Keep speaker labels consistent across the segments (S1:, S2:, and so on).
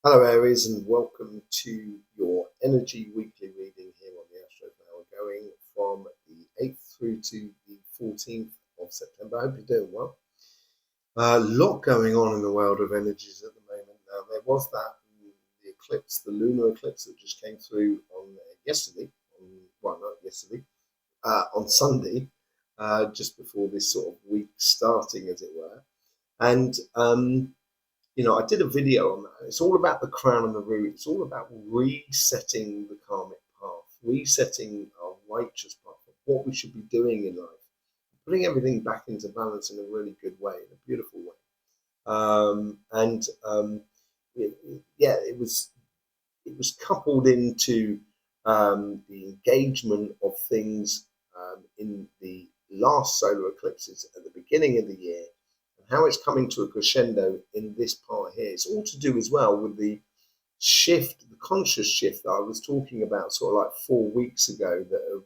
S1: Hello Aries, and welcome to your energy weekly reading here on the AstroFlower, going from the 8th through to the 14th of September. I hope you're doing well. A lot going on in the world of energies at the moment. Now, there was the eclipse, the lunar eclipse that just came through on yesterday, on Sunday, just before this sort of week starting, as it were. And I did a video on that. It's all about the crown and the root. It's all about resetting the karmic path, resetting our righteous path, what we should be doing in life, putting everything back into balance in a really good way, in a beautiful way. It was coupled into the engagement of things in the last solar eclipses at the beginning of the year, how it's coming to a crescendo in this part here. It's all to do as well with the shift, the conscious shift that I was talking about sort of like 4 weeks ago that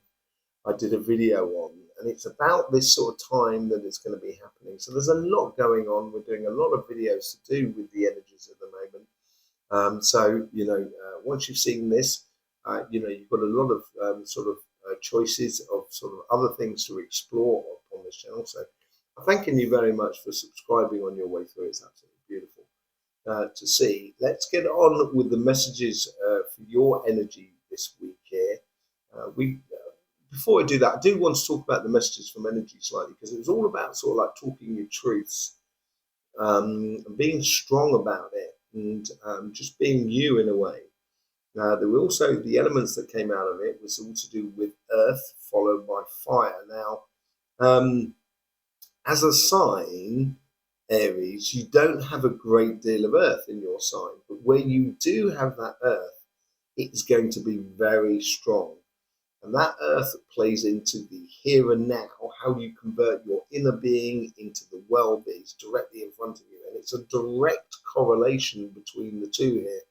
S1: I did a video on. And it's about this sort of time that it's going to be happening. So there's a lot going on. We're doing a lot of videos to do with the energies at the moment. Once you've seen this, you've got a lot of choices of sort of other things to explore on this channel. So thanking you very much for subscribing on your way through. It's absolutely beautiful to see. Let's get on with the messages for your energy this week here. Before I do that, I do want to talk about the messages from energy slightly, because it was all about sort of like talking your truths and being strong about it, and just being you in a way. There were also the elements that came out of it was all to do with earth followed by fire. Now, as a sign, Aries, you don't have a great deal of earth in your sign, but where you do have that earth, it's going to be very strong. And that earth plays into the here and now, how you convert your inner being into the world that is directly in front of you. And it's a direct correlation between the two here.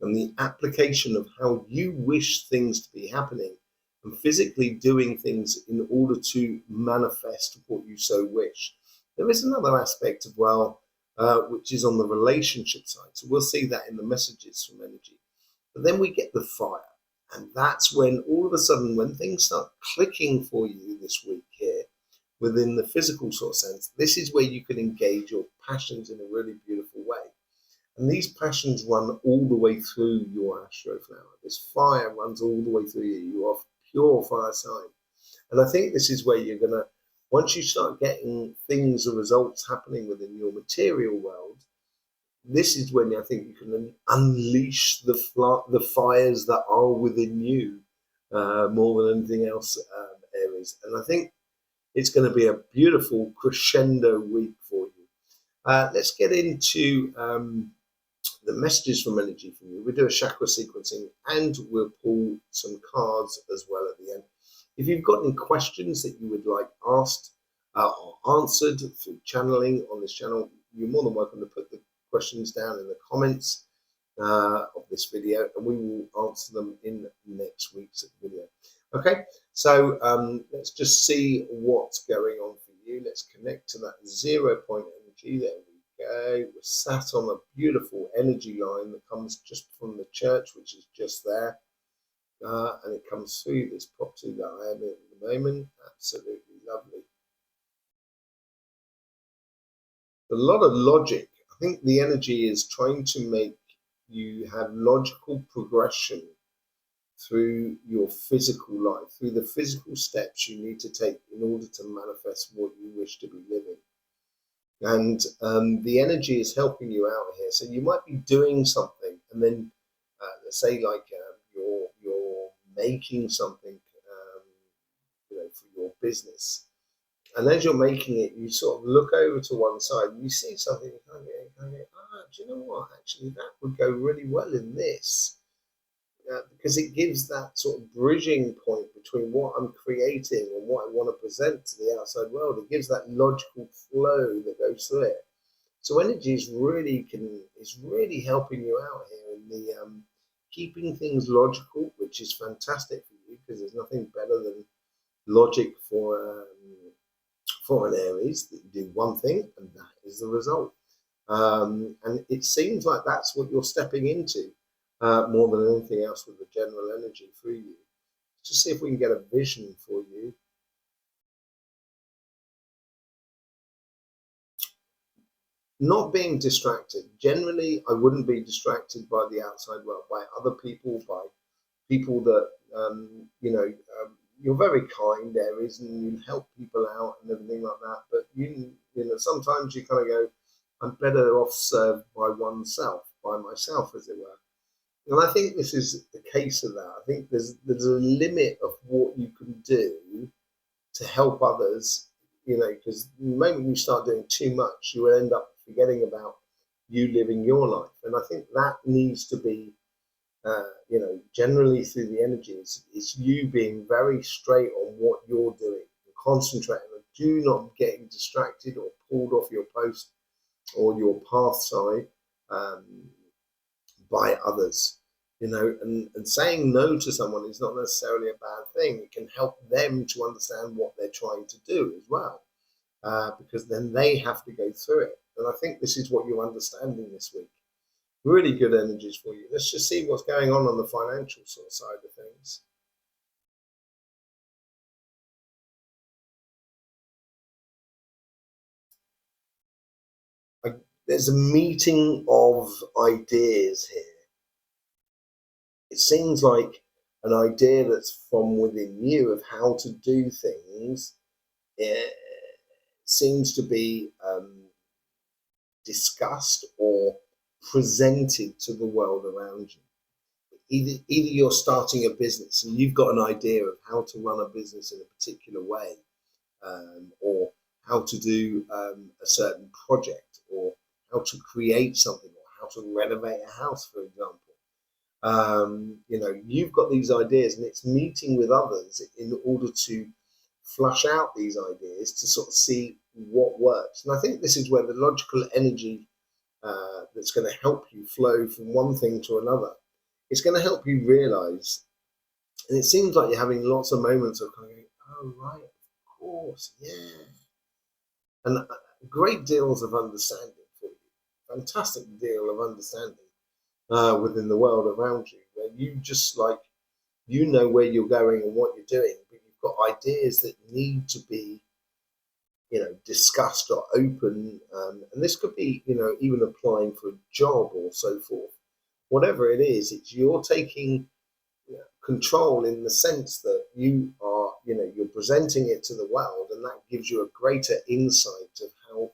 S1: And the application of how you wish things to be happening and physically doing things in order to manifest what you so wish. There is another aspect as well, which is on the relationship side. So we'll see that in the messages from energy. But then we get the fire. And that's when all of a sudden, when things start clicking for you this week here, within the physical sort of sense, this is where you can engage your passions in a really beautiful way. And these passions run all the way through your astroflower. This fire runs all the way through you. You are pure fire sign. And I think this is where you're going to, once you start getting things and results happening within your material world, this is when I think you can unleash the fires that are within you more than anything else, Aries. And I think it's going to be a beautiful crescendo week for you. Let's get into the messages from energy from you. We'll do a chakra sequencing, and we'll pull some cards as well at the end. If you've got any questions that you would like asked or answered through channeling on this channel, you're more than welcome to put the questions down in the comments of this video, and we will answer them in next week's video. Okay, so let's just see what's going on for you. Let's connect to that 0 point energy. There we go. We're sat on a beautiful energy line that comes just from the church, which is just there, and it comes through this property that I am in at the moment. Absolutely lovely. A lot of logic. I think the energy is trying to make you have logical progression through your physical life, through the physical steps you need to take in order to manifest what you wish to be living. And the energy is helping you out here. So you might be doing something, and then let's say like you're making something for your business. And as you're making it, you sort of look over to one side and you see something, and you go, do you know what? Actually, that would go really well in this. Because it gives that sort of bridging point between what I'm creating and what I want to present to the outside world. It gives that logical flow that goes through it. So energy is really helping you out here in the keeping things logical, which is fantastic for you, because there's nothing better than logic for an Aries, that you do one thing and that is the result. And it seems like that's what you're stepping into more than anything else with the general energy through you. Just see if we can get a vision for you. Not being distracted. Generally, I wouldn't be distracted by the outside world, by other people, by people that, you're very kind, Aries, and you help people out and everything like that. But sometimes you kind of go, I'm better off served by oneself, by myself, as it were. And I think this is the case of that. I think there's a limit of what you can do to help others, because the moment you start doing too much, you will end up forgetting about you living your life. And I think that needs to be, generally through the energies, it's you being very straight on what you're doing, and concentrating on do not getting distracted or pulled off your post or your path, um, by others. And saying no to someone is not necessarily a bad thing. It can help them to understand what they're trying to do as well, because then they have to go through it. And I think this is what you're understanding this week. Really good energies for you. Let's just see what's going on the financial sort of side of things. There's a meeting of ideas here. It seems like an idea that's from within you of how to do things. It seems to be discussed or presented to the world around you. Either you're starting a business and you've got an idea of how to run a business in a particular way, or how to do a certain project, or how to create something, or how to renovate a house, for example. You've got these ideas, and it's meeting with others in order to flush out these ideas to sort of see what works. And I think this is where the logical energy that's going to help you flow from one thing to another. It's going to help you realize, and it seems like you're having lots of moments of kind of going, oh, right, of course, yeah. And great deals of understanding for you, fantastic deal of understanding within the world around you, where you just where you're going and what you're doing, but you've got ideas that need to be discussed or open, and this could be even applying for a job or so forth. Whatever it is, it's you're taking control in the sense that you are you're presenting it to the world, and that gives you a greater insight of how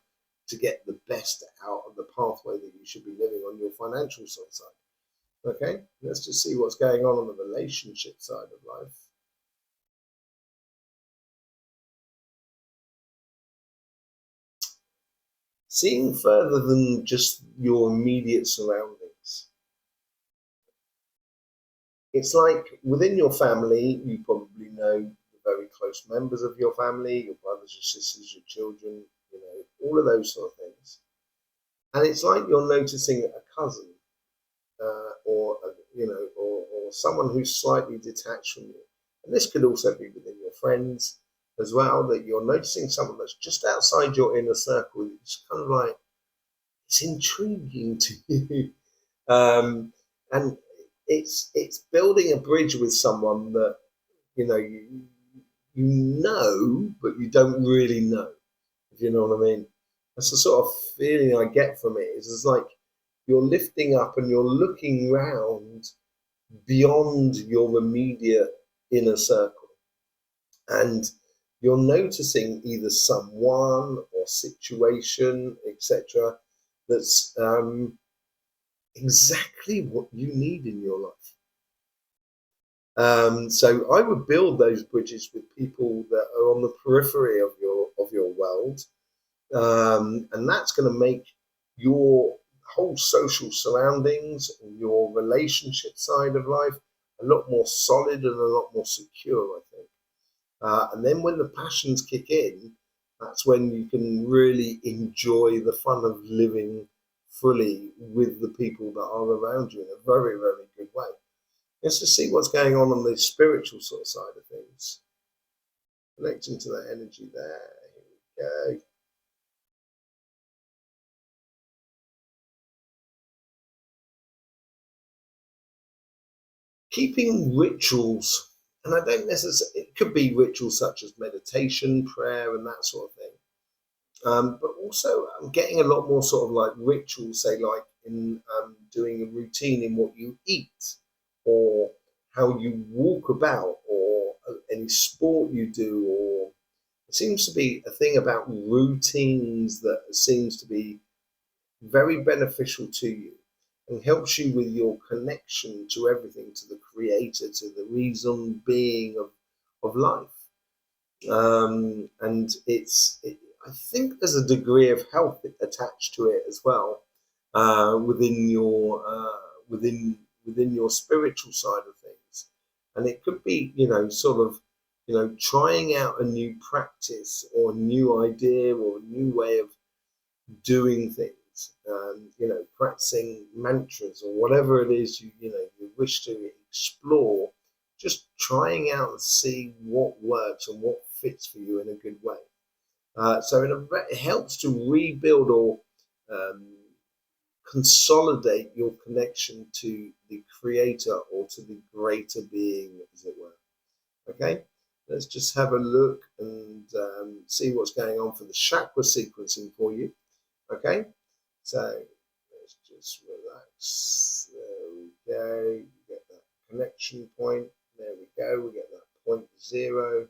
S1: to get the best out of the pathway that you should be living on your financial side. Okay, let's just see what's going on the relationship side of life. Seeing further than just your immediate surroundings. It's like within your family, you probably know the very close members of your family, your brothers, your sisters, your children, all of those sort of things. And it's like you're noticing a cousin, or someone who's slightly detached from you. And this could also be within your friends as well, that you're noticing someone that's just outside your inner circle. It's kind of like, it's intriguing to you. And it's building a bridge with someone that but you don't really know, if you know what I mean. That's the sort of feeling I get from it. It's like you're lifting up and you're looking round beyond your immediate inner circle, and you're noticing either someone or situation, etc., that's exactly what you need in your life. So I would build those bridges with people that are on the periphery of your world, and that's going to make your whole social surroundings and your relationship side of life a lot more solid and a lot more secure, I think. And then when the passions kick in, that's when you can really enjoy the fun of living fully with the people that are around you in a very, very good way. Let's just see what's going on the spiritual sort of side of things. Connecting to that energy there. Here we go. Keeping rituals, and I don't necessarily, it could be rituals such as meditation, prayer, and that sort of thing. But also I'm getting a lot more sort of like rituals, say like in doing a routine in what you eat or how you walk about or any sport you do, or it seems to be a thing about routines that seems to be very beneficial to you and helps you with your connection to everything, to the creator, to the reason being of life. And I think there's a degree of health attached to it as well, within your spiritual side of things. And it could be, sort of, trying out a new practice or a new idea or a new way of doing things. Practicing mantras or whatever it is you wish to explore, just trying out and see what works and what fits for you in a good way. So it helps to rebuild or consolidate your connection to the creator or to the greater being, as it were. Okay, let's just have a look and see what's going on for the chakra sequencing for you. Okay, so let's just relax. There we go. You get that connection point. There we go. We get that point 0.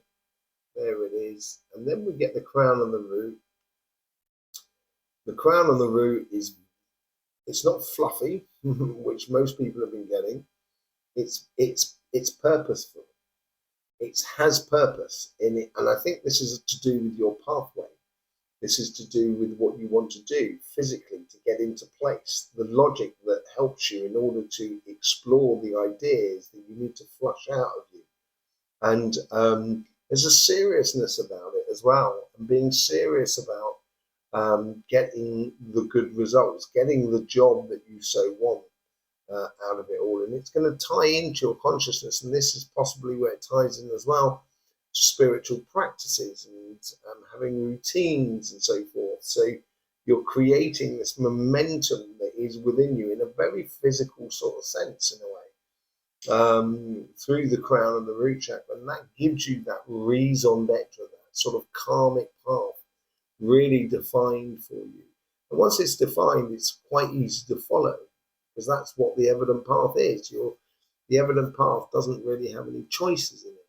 S1: There it is. And then we get the crown and the root. The crown and the root it's not fluffy, which most people have been getting. It's purposeful. It has purpose in it, and I think this is to do with your pathway. This is to do with what you want to do physically to get into place, the logic that helps you in order to explore the ideas that you need to flush out of you. And there's a seriousness about it as well, and being serious about getting the good results, getting the job that you so want out of it all. And it's going to tie into your consciousness, and this is possibly where it ties in as well, to spiritual practices and having routines and so forth. So you're creating this momentum that is within you in a very physical sort of sense, in a way, through the crown and the root chakra, and that gives you that raison d'etre, that sort of karmic path really defined for you. And once it's defined, it's quite easy to follow, because that's what the evident path is. The evident path doesn't really have any choices in it.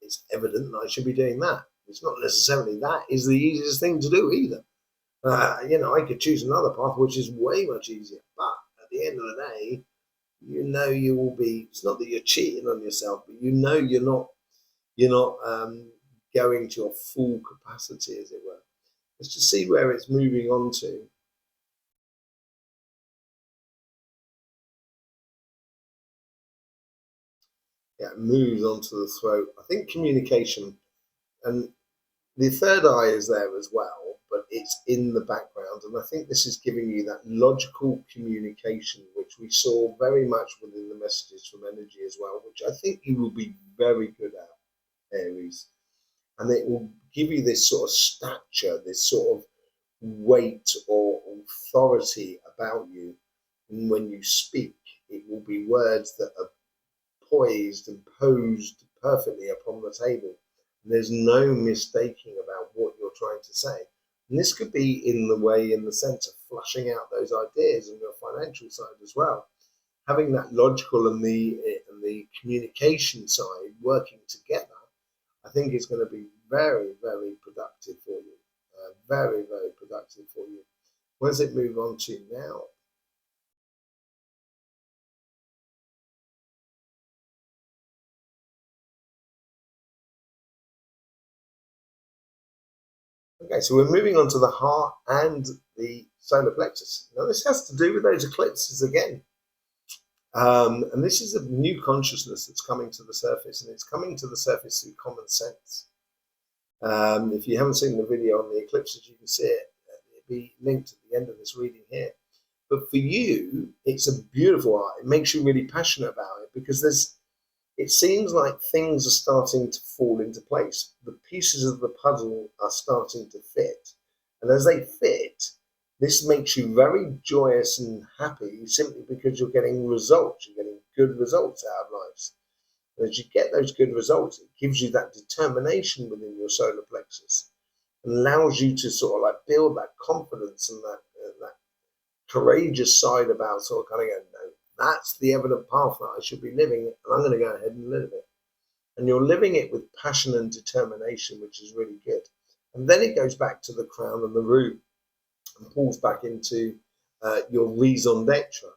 S1: It's evident that I should be doing that. It's not necessarily that is the easiest thing to do either. I could choose another path which is way much easier, but at the end of the day, you will be. It's not that you're cheating on yourself, but you're not going to your full capacity, as it were. Let's just see where it's moving on to. Yeah, it moves on to the throat. I think communication, and the third eye is there as well, but it's in the background. And I think this is giving you that logical communication, which we saw very much within the messages from energy as well, which I think you will be very good at, Aries. And it will give you this sort of stature, this sort of weight or authority about you. And when you speak, it will be words that are poised and posed perfectly upon the table. And there's no mistaking about what you're trying to say. And this could be in the sense of flushing out those ideas on your financial side as well. Having that logical and the communication side working together, I think is going to be very, very productive for you. Very, very productive for you. Where does it move on to now? Okay, so we're moving on to the heart and the solar plexus. Now, this has to do with those eclipses again. And this is a new consciousness that's coming to the surface, and it's coming to the surface through common sense. If you haven't seen the video on the eclipses, you can see it. It'll be linked at the end of this reading here. But for you, it's a beautiful art. It makes you really passionate about it, because it seems like things are starting to fall into place. The pieces of the puzzle are starting to fit. And as they fit, this makes you very joyous and happy, simply because you're getting results. You're getting good results out of life. And as you get those good results, it gives you that determination within your solar plexus and allows you to sort of like build that confidence and that courageous side about sort of kind of going, no, that's the evident path that I should be living, and I'm going to go ahead and live it. And you're living it with passion and determination, which is really good. And then it goes back to the crown and the root and pulls back into your raison d'etre,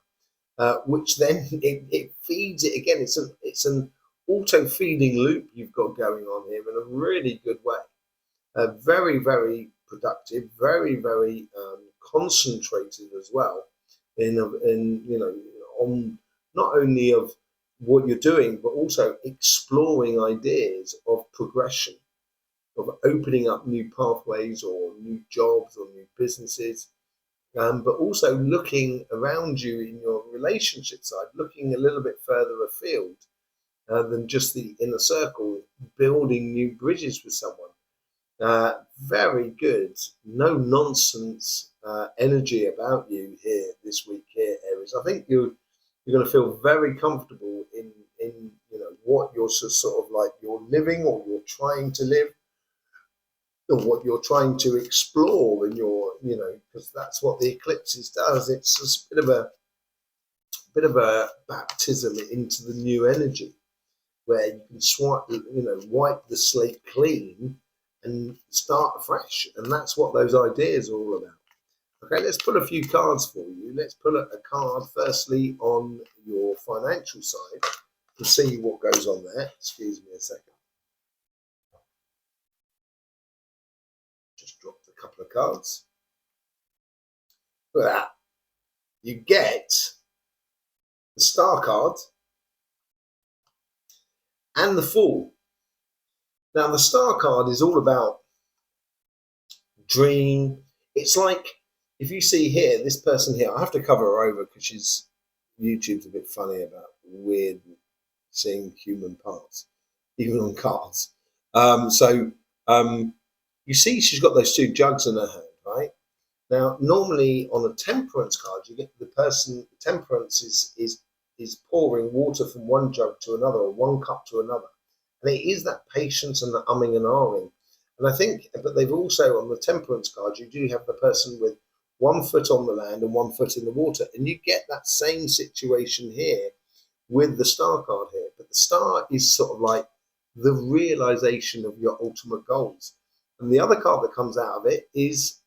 S1: which then it feeds it again. It's an auto-feeding loop you've got going on here in a really good way. Very, very productive, very, very concentrated as well in on not only of what you're doing, but also exploring ideas of progression, of opening up new pathways or new jobs or new businesses, but also looking around you in your relationship side, looking a little bit further afield than just the inner circle, building new bridges with someone. Very good, no nonsense energy about you here this week here, Aries. I think you're going to feel very comfortable in what you're sort of like you're living or you're trying to live, or what you're trying to explore in your, because that's what the eclipses does. It's a bit of a baptism into the new energy, where you can wipe the slate clean and start afresh. And that's what those ideas are all about. Okay, let's pull a few cards for you. Let's pull a card firstly on your financial side to see what goes on there. Excuse me a second. Just dropped a couple of cards. Look at that. You get the Star card and the Fool. Now, the Star card is all about dream. It's like, if you see here, this person here, I have to cover her over because YouTube's a bit funny about weird seeing human parts, even on cards. You see she's got those two jugs in her hand, right? Now, normally on a temperance card, you get the person, temperance is pouring water from one jug to another, or one cup to another. And it is that patience and the umming and ahhing. And I think, but they've also, on the temperance card, you do have the person with 1 foot on the land and 1 foot in the water. And you get that same situation here with the Star card here. But the Star is sort of like the realization of your ultimate goals. And the other card that comes out of it is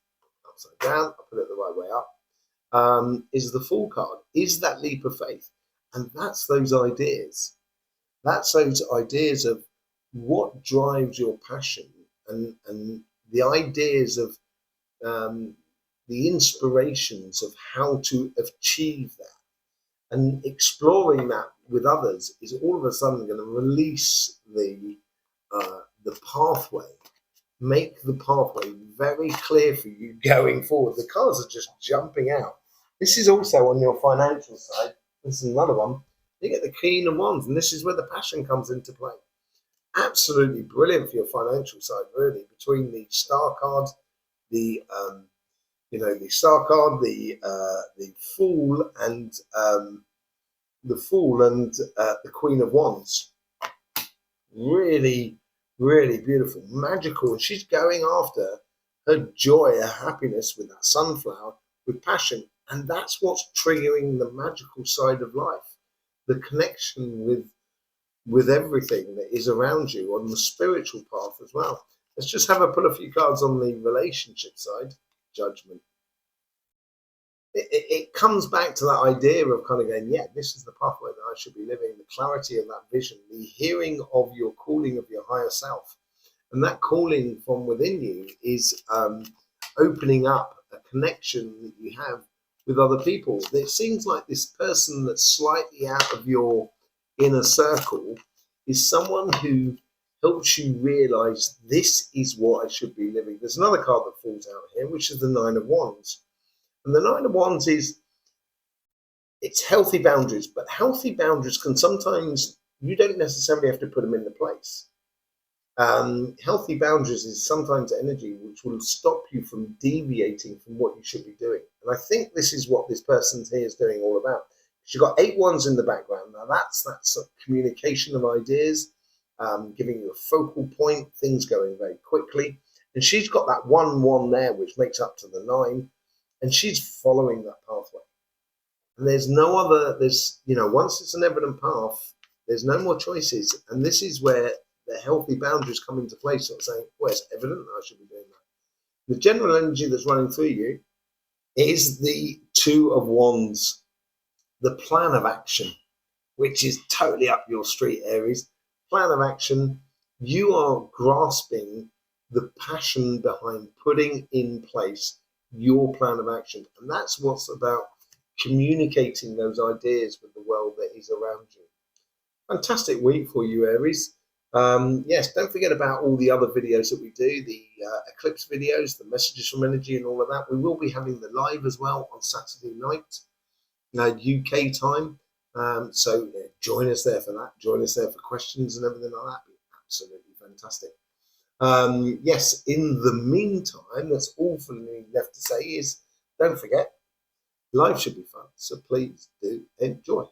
S1: upside down, I'll put it the right way up, is the Fool card, is that leap of faith. And that's those ideas. That's those ideas of what drives your passion and the ideas of the inspirations of how to achieve that. And exploring that with others is all of a sudden going to release the pathway, make the pathway very clear for you going forward. The cards are just jumping out. This is also on your financial side. This is another one. You get the Queen of Wands, and this is where the passion comes into play. Absolutely brilliant for your financial side, really. Between the Star card, the Star card, the Fool, and the Queen of Wands. Really, really beautiful, magical, and she's going after her joy, her happiness with that sunflower, with passion, and that's what's triggering the magical side of life. The connection with everything that is around you on the spiritual path as well. Let's just pull a few cards on the relationship side. Judgment. It comes back to that idea of kind of going, yeah, this is the pathway that I should be living, the clarity of that vision, the hearing of your calling of your higher self. And that calling from within you is opening up a connection that you have with other people. It seems like this person that's slightly out of your inner circle is someone who helps you realize this is what I should be living. There's another card that falls out here, which is the Nine of Wands. And the Nine of Wands it's healthy boundaries, but healthy boundaries can sometimes, you don't necessarily have to put them into place. Healthy boundaries is sometimes energy which will stop you from deviating from what you should be doing. And I think this is what this person here is doing all about. She's got 8 wands in the background. Now that's sort of communication of ideas, giving you a focal point, things going very quickly. And she's got that 1 wand there, which makes up to the 9, and she's following that pathway. And there's no other, once it's an evident path, there's no more choices. And this is where the healthy boundaries come into play, sort of saying, well, it's evident that I should be doing that. The general energy that's running through you is the 2 of wands, the plan of action, which is totally up your street, Aries. Plan of action, you are grasping the passion behind putting in place your plan of action. And that's what's about communicating those ideas with the world that is around you. Fantastic week for you, Aries. Yes, don't forget about all the other videos that we do, the eclipse videos, the messages from energy and all of that. We will be having the live as well on Saturday night, UK time. So join us there for that. Join us there for questions and everything like that. Be absolutely fantastic. Yes, in the meantime, that's all for me left to say is, don't forget, life should be fun. So please do enjoy.